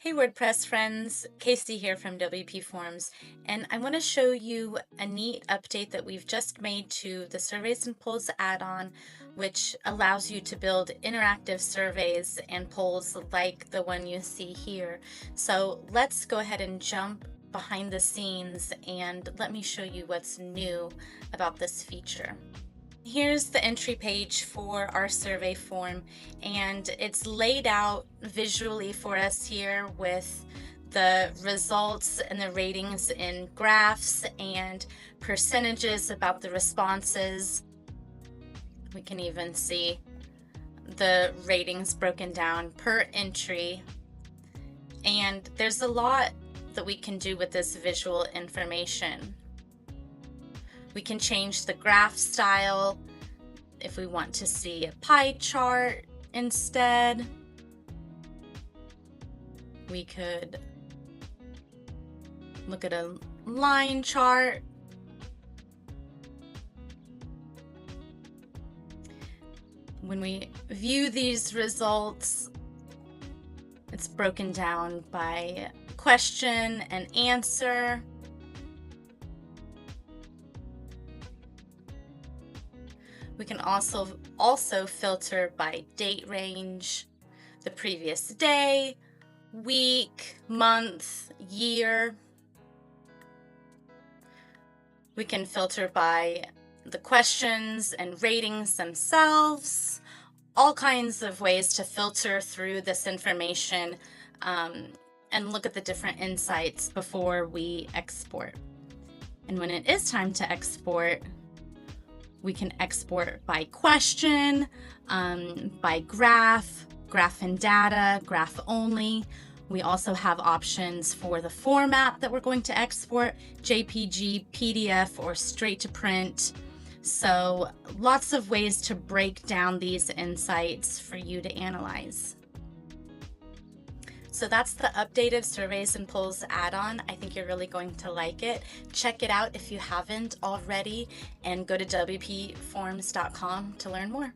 Hey WordPress friends, Casey here from WPForms, and I want to show you a neat update that we've just made to the Surveys and Polls add-on, which allows you to build interactive surveys and polls like the one you see here. So let's go ahead and jump behind the scenes and let me show you what's new about this feature. Here's the entry page for our survey form, and it's laid out visually for us here with the results and the ratings in graphs and percentages about the responses. We can even see the ratings broken down per entry, and there's a lot that we can do with this visual information. We can change the graph style if we want to see a pie chart instead. We could look at a line chart. When we view these results, it's broken down by question and answer. We can also filter by date range, the previous day, week, month, year. We can filter by the questions and ratings themselves, all kinds of ways to filter through this information and look at the different insights before we export. And when it is time to export, we can export by question, by graph and data, graph only. We also have options for the format that we're going to export, JPG, PDF, or straight to print. So lots of ways to break down these insights for you to analyze. So that's the updated Surveys and Polls add-on. I think you're really going to like it. Check it out if you haven't already, and go to WPForms.com to learn more.